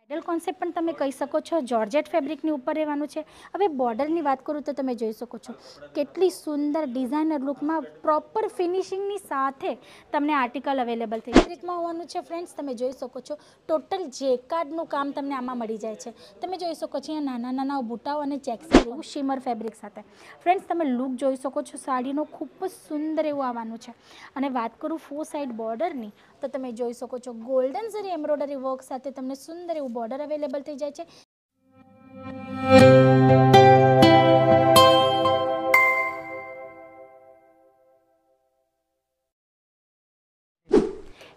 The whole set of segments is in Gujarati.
ब्राइडल कॉन्सेप्ट पण તમે કહી શકો છો જોર્જેટ ફેબ્રિકની ઉપર રહેવાનું છે। હવે બોર્ડરની વાત કરું તો તમે જોઈ શકો છો કેટલી સુંદર ડિઝાઇનર લુકમાં પ્રોપર ફિનિશિંગની સાથે તમને આર્ટિકલ અવેલેબલ થઈ ફેબ્રિકમાં હોવાનું છે ફ્રેન્ડ્સ। તમે જોઈ શકો છો ટોટલ જેકાર્ડનું કામ તમને આમાં મળી જાય છે। તમે જોઈ શકો છો અહીંયા નાના નાના બુટાઓ અને ચેક્સી એવું શિમર ફેબ્રિક સાથે ફ્રેન્ડ્સ તમે લુક જોઈ શકો છો સાડીનો ખૂબ જ સુંદર એવું આવવાનું છે। અને વાત કરું ફોર સાઇડ બોર્ડરની તો તમે જોઈ શકો છો ગોલ્ડન ઝરી એમ્બ્રોઇડરી વર્ક સાથે તમને સુંદર એવું બોર્ડર અવેલેબલ થઈ જાય છે।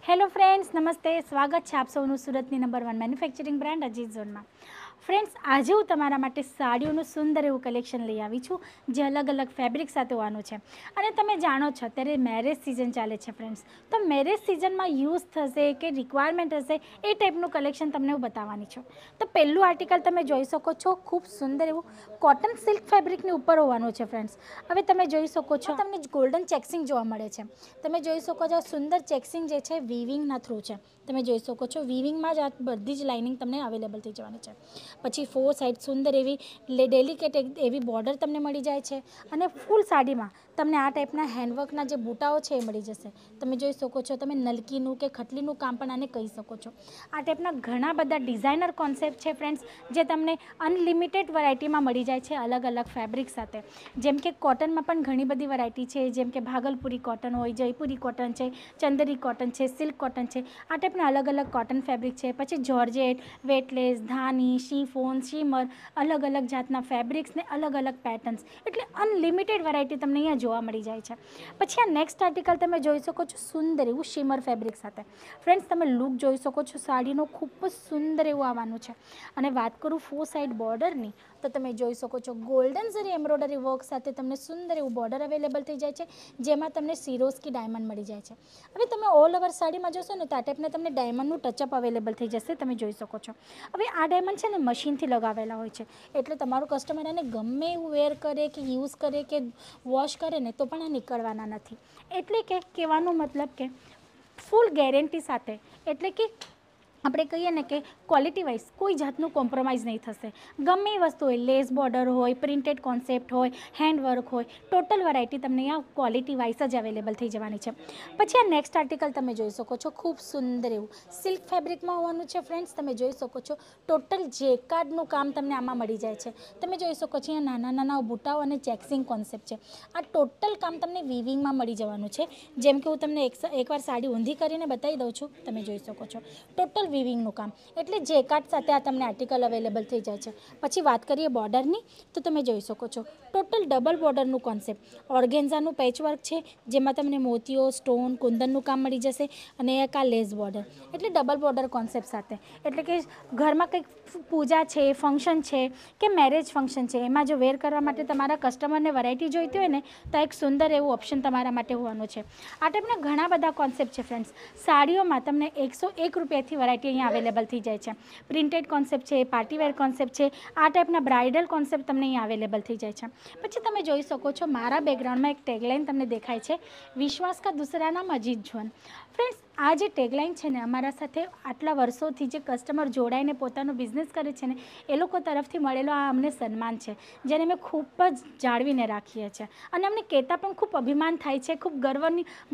હેલો ફ્રેન્ડ્સ, નમસ્તે, સ્વાગત છે આપ સૌનું સુરતની નંબર 1 મેન્યુફેક્ચરિંગ બ્રાન્ડ અજીત ઝોનમાં। ફ્રેન્ડ્સ, આજે હું તમારા માટે સાડીઓનું સુંદર એવું કલેક્શન લઈ આવી છું જે અલગ અલગ ફેબ્રિક સાથે હોવાનું છે। અને તમે જાણો છો અત્યારે મેરેજ સિઝન ચાલે છે ફ્રેન્ડ્સ, તો મેરેજ સિઝનમાં યુઝ થશે કે રિક્વાયરમેન્ટ હશે એ ટાઈપનું કલેક્શન તમને હું બતાવવાની છું। તો પહેલું આર્ટિકલ તમે જોઈ શકો છો ખૂબ સુંદર એવું કોટન સિલ્ક ફેબ્રિકની ઉપર હોવાનું છે ફ્રેન્ડ્સ। હવે તમે જોઈ શકો છો તમને ગોલ્ડન ચેક્સિંગ જોવા મળે છે। તમે જોઈ શકો છો સુંદર ચેક્સિંગ જે છે વીવિંગના થ્રુ છે। તમે જોઈ શકો છો વીવિંગમાં જ આ બધી જ લાઇનિંગ તમને અવેલેબલ થઈ જવાની છે। પછી ફોર સાઇડ સુંદર એવી ડેલિકેટ એવી બોર્ડર તમને મળી જાય છે અને ફૂલ સાડીમાં તમને આ ટાઈપના હેન્ડવર્કના જે બૂટાઓ છે એ મળી જશે। તમે જોઈ શકો છો તમે નલકીનું કે ખટલીનું કામ પણ આને કહી શકો છો। આ ટાઈપના ઘણા બધા ડિઝાઇનર કોન્સેપ્ટ છે ફ્રેન્ડ્સ જે તમને અનલિમિટેડ વેરાયટીમાં મળી જાય છે અલગ અલગ ફેબ્રિક સાથે। જેમ કે કોટનમાં પણ ઘણી બધી વેરાયટી છે, જેમ કે ભાગલપુરી કોટન હોય, જયપુરી કોટન છે, ચંદેરી કોટન છે, સિલ્ક કોટન છે, આ ટાઈપના અલગ અલગ કોટન ફેબ્રિક છે। પછી જોર્જેટ, વેટલેસ, ધાની, શિફોન, શિમર, અલગ અલગ જાતના ફેબ્રિક્સ ને અલગ અલગ પેટર્ન્સ, એટલે અનલિમિટેડ વેરાયટી તમને અહીંયા જોવા મળી જાય છે। પછી આ નેક્સ્ટ આર્ટિકલ તમે જોઈ શકો છો સુંદર એવું શિમર ફેબ્રિક સાથે ફ્રેન્ડ્સ તમે લુક જોઈ શકો છો સાડીનો ખૂબ જ સુંદર એવું આવવાનું છે। અને વાત કરું ફોર સાઇડ બોર્ડરની તો તમે જોઈ શકો છો ગોલ્ડન ઝરી એમ્બ્રોઇડરી વર્ક સાથે તમને સુંદર એવું બોર્ડર અવેલેબલ થઈ જાય છે જેમાં તમને સિરોસ્કી ડાયમંડ મળી જાય છે। હવે તમે ઓલ ઓવર સાડીમાં જોશો ને તો આ ટાઈપના તમને ડાયમંડનું ટચઅપ અવેલેબલ થઈ જશે। તમે જોઈ શકો છો હવે આ ડાયમંડ છે ને મશીનથી લગાવેલા હોય છે એટલે તમારું કસ્ટમર એને ગમે એવું વેર કરે કે યુઝ કરે કે વોશ કરે ને તો પણ આ નીકળવાના નથી। એટલે કે કહેવાનો મતલબ કે ફૂલ ગેરંટી સાથે, એટલે કે આપણે કહીએ ને કે ક્વોલિટી વાઇઝ કોઈ જાતનું કોમ્પ્રોમાઇઝ નહીં થશે। ગમે એ વસ્તુ હોય, લેસ બોર્ડર હોય, પ્રિન્ટેડ કોન્સેપ્ટ હોય, હેન્ડવર્ક હોય, ટોટલ વેરાયટી તમને અહીંયા ક્વોલિટી વાઇઝ જ અવેલેબલ થઈ જવાની છે। પછી આ નેક્સ્ટ આર્ટિકલ તમે જોઈ શકો છો ખૂબ સુંદર એવું સિલ્ક ફેબ્રિકમાં હોવાનું છે ફ્રેન્ડ્સ। તમે જોઈ શકો છો ટોટલ જેકાર્ડનું કામ તમને આમાં મળી જાય છે। તમે જોઈ શકો છો અહીંયા નાના નાના બુટાઓ અને ચેક્સિંગ કોન્સેપ્ટ છે। આ ટોટલ કામ તમને વીવિંગમાં મળી જવાનું છે। જેમ કે હું તમને એકવાર સાડી ઊંધી કરીને બતાવી દઉં છું। તમે જોઈ શકો છો ટોટલ વીવિંગનું કામ, એટલે જેકાર્ડ સાથે આ તમને આર્ટિકલ અવેલેબલ થઈ જાય છે। પછી વાત કરીએ બોર્ડરની તો તમે જોઈ શકો છો ટોટલ ડબલ બોર્ડરનું કોન્સેપ્ટ, ઓર્ગેન્ઝાનું પેચવર્ક છે જેમાં તમને મોતીઓ, સ્ટોન, કુંદનનું કામ મળી જશે અને એક આ લેસ બોર્ડર, એટલે ડબલ બોર્ડર કોન્સેપ્ટ સાથે, એટલે કે ઘરમાં કંઈક પૂજા છે, ફંક્શન છે કે મેરેજ ફંક્શન છે એમાં જો વેર કરવા માટે તમારા કસ્ટમરને વેરાયટી જોઈતી હોય ને તો એક સુંદર એવું ઓપ્શન તમારા માટે હોવાનું છે। આ ટાઈપના ઘણા બધા કોન્સેપ્ટ છે ફ્રેન્ડ્સ। સાડીઓમાં તમને 101 રૂપિયાથી વેરાયટી અહીંયા અવેલેબલ થઈ જાય છે। પ્રિન્ટેડ કોન્સેપ્ટ છે, પાર્ટીવેર કોન્સેપ્ટ છે, આ ટાઈપના બ્રાઇડલ કોન્સેપ્ટ તમને અહીંયા અવેલેબલ થઈ જાય છે। પછી તમે જોઈ શકો છો મારા બેકગ્રાઉન્ડમાં એક ટેગલાઇન તમને દેખાય છે, વિશ્વાસ કા દૂસરા નામ અજીત ઝોન। ફ્રેન્ડ્સ, આ જે ટેગલાઇન છે ને અમારા સાથે આટલા વર્ષોથી જે કસ્ટમર જોડાઈને પોતાનો બિઝનેસ કરે છે ને એ લોકો તરફથી મળેલો આ અમને સન્માન છે જેને અમે ખૂબ જ જાળવીને રાખીએ છીએ। અને અમને કહેતા પણ ખૂબ અભિમાન થાય છે, ખૂબ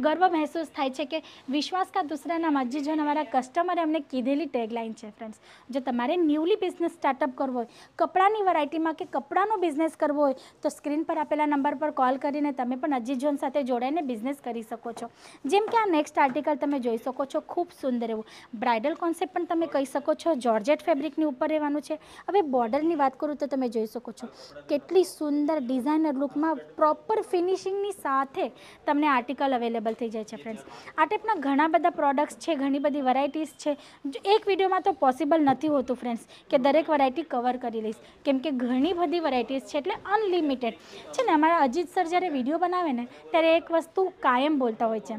ગર્વ મહેસૂસ થાય છે કે વિશ્વાસ કા દૂસરા નામ અજીત ઝોન અમારા કસ્ટમરે અમને કીધેલી ટેગલાઇન છે ફ્રેન્ડ્સ। જો તમારે ન્યૂલી બિઝનેસ સ્ટાર્ટઅપ કરવો હોય, કપડાની વેરાયટીમાં કે કપડાનો બિઝનેસ કરવો હોય તો સ્ક્રીન પર આપેલા નંબર પર કોલ કરીને તમે પણ અજીત ઝોન સાથે જોડાઈને બિઝનેસ કરી શકો છો। જેમ કે આ નેક્સ્ટ આર્ટિકલ તમે જોઈ શકો છો ખૂબ સુંદર એવું બ્રાઇડલ કોન્સેપ્ટ પણ તમે કહી શકો છો જોર્જેટ ફેબ્રિકની ઉપર રહેવાનું છે। હવે બોર્ડરની વાત કરું તો તમે જોઈ શકો છો કેટલી સુંદર ડિઝાઇનર લુકમાં પ્રોપર ફિનિશિંગની સાથે તમને આર્ટિકલ અવેલેબલ થઈ જાય છે ફ્રેન્ડ્સ। આ ટાઈપના ઘણા બધા પ્રોડક્ટ્સ છે, ઘણી બધી વેરાયટીઝ છે। એક વિડીયોમાં તો પોસિબલ નથી હોતું ફ્રેન્ડ્સ કે દરેક વેરાયટી કવર કરી લઈશ, કેમ કે ઘણી બધી વેરાયટીઝ છે એટલે અનલિમિટેડ છે ને। અમારા અજીત સર જ્યારે વિડીયો બનાવે ને ત્યારે એક વસ્તુ કાયમ બોલતા હોય છે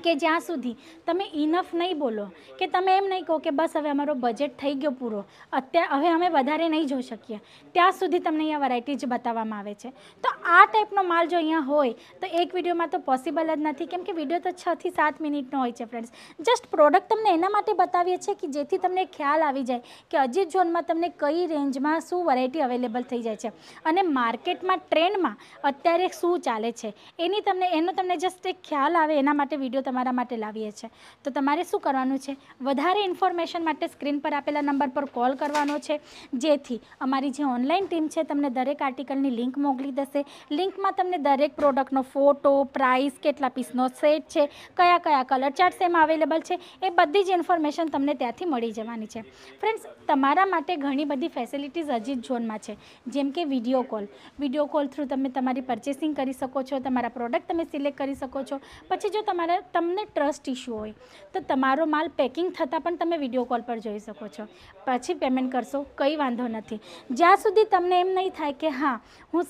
કે જ્યાં સુધી તમે ઇનફ નહીં બોલો, કે તમે એમ નહીં કહો કે બસ હવે અમારો બજેટ થઈ ગયો પૂરો, હવે અમે વધારે નહીં જોઈ શકીએ, ત્યાં સુધી તમને અહીંયા વેરાયટી જ બતાવવામાં આવે છે. તો આ ટાઈપનો માલ જો અહીંયા હોય તો એક વિડીયોમાં તો પોસિબલ જ નથી, કેમ કે વિડીયો તો 6 થી 7 મિનિટનો હોય છે ફ્રેન્ડ્સ. જસ્ટ પ્રોડક્ટ તમને એના માટે બતાવીએ છીએ કે જેથી તમને ખ્યાલ આવી જાય કે અજીત ઝોનમાં તમને કઈ રેન્જમાં શું વેરાયટી અવેલેબલ થઈ જાય છે અને માર્કેટમાં ટ્રેન્ડમાં અત્યારે શું ચાલે છે એનો તમને જસ્ટ એક ખ્યાલ આવે, એના માટે વિડીયો તમારા માટે લાવીએ છીએ. તો તમારે શું કરવાનું છે, વધારે ઇન્ફોર્મેશન માટે સ્ક્રીન પર આપેલા નંબર પર કોલ કરવાનો છે, જેથી અમારી જે ઓનલાઈન ટીમ છે તમને દરેક આર્ટિકલની લિંક મોકલી દેશે. લિંકમાં તમને દરેક પ્રોડક્ટનો ફોટો, પ્રાઇસ, કેટલા પીસનો સેટ છે, કયા કયા કલર ચાર્ટ્સ એમાં અવેલેબલ છે, એ બધી જ ઇન્ફોર્મેશન તમને ત્યાંથી મળી જવાની છે. ફ્રેન્ડ્સ, તમારા માટે ઘણી બધી ફેસિલિટીઝ અજીત ઝોનમાં છે, જેમ કે વિડીયો કોલ થ્રુ તમે તમારી પરચેસિંગ કરી શકો છો, તમારા પ્રોડક્ટ તમે સિલેક્ટ કરી શકો છો. પછી જો તમને ટ્રસ્ટ ઇશ્યુ હોય તો તમારો માલ પેકિંગ થતાં પણ તમે વિડીયો કોલ પર જોઈ શકો છો. પછી પેમેન્ટ કરશો કંઈ વાંધો નથી, જ્યાં સુધી તમને એમ નહીં થાય કે હા હું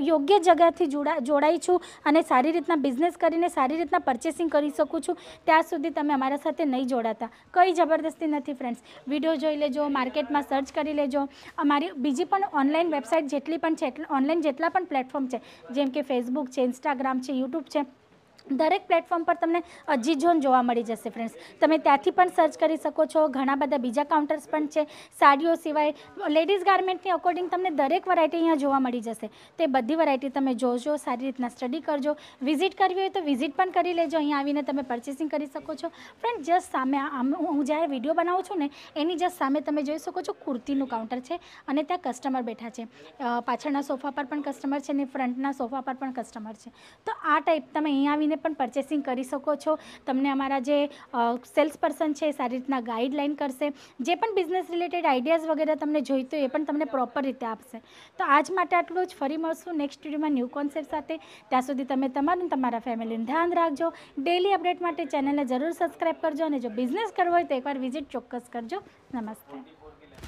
યોગ્ય જગ્યાથી જોડાઈ છું અને સારી રીતના બિઝનેસ કરીને સારી રીતના પરચેસિંગ કરી શકું છું, ત્યાં સુધી તમે અમારા સાથે નહીં જોડાતા. કંઈ જબરદસ્તી નથી ફ્રેન્ડ્સ. વિડીયો જોઈ લેજો, માર્કેટમાં સર્ચ કરી લેજો. અમારી બીજી પણ ઓનલાઈન વેબસાઇટ જેટલી પણ છે, ઓનલાઈન જેટલા પણ પ્લેટફોર્મ છે, જેમ કે ફેસબુક છે, ઇન્સ્ટાગ્રામ છે, યુટ્યુબ છે, દરેક પ્લેટફોર્મ પર તમને અજીત ઝોન જોવા મળી જશે ફ્રેન્ડ્સ. તમે ત્યાંથી પણ સર્ચ કરી શકો છો. ઘણા બધા બીજા કાઉન્ટર્સ પણ છે. સાડીઓ સિવાય લેડીઝ ગાર્મેન્ટની અકોર્ડિંગ તમને દરેક વેરાયટી અહીંયા જોવા મળી જશે. તે બધી વેરાયટી તમે જોજો, સારી રીતના સ્ટડી કરજો. વિઝિટ કરવી હોય તો વિઝિટ પણ કરી લેજો. અહીંયા આવીને તમે પરચેસિંગ કરી શકો છો. ફ્રેન્ડ, જસ્ટ સામે હું જ્યારે વિડીયો બનાવું છું ને એની જસ્ટ સામે તમે જોઈ શકો છો કુર્તીનું કાઉન્ટર છે અને ત્યાં કસ્ટમર બેઠા છે. પાછળના સોફા પર પણ કસ્ટમર છે ને ફ્રન્ટના સોફા પર પણ કસ્ટમર છે. તો આ ટાઈપ તમે અહીંયા આવીને પણ પરચેસિંગ કરી શકો છો. તમને અમારા જે સેલ્સ પર્સન છે સારી રીતના ગાઈડલાઈન કરશે. જે પણ બિઝનેસ રિલેટેડ આઈડિયાઝ વગેરે તમને જોઈતો એ પણ તમને પ્રોપર રીતે આપશે. તો આજ માટે આટલું જ. ફરી મળશું નેક્સ્ટ વિડીયોમાં ન્યૂ કોન્સેપ્ટ સાથે. ત્યાં સુધી તમે તમારા ફેમિલીનું ધ્યાન રાખજો. ડેલી અપડેટ માટે ચેનલને જરૂર સબસ્ક્રાઈબ કરજો અને જો બિઝનેસ કરવો હોય તો એકવાર વિઝિટ ચોક્કસ કરજો. નમસ્તે.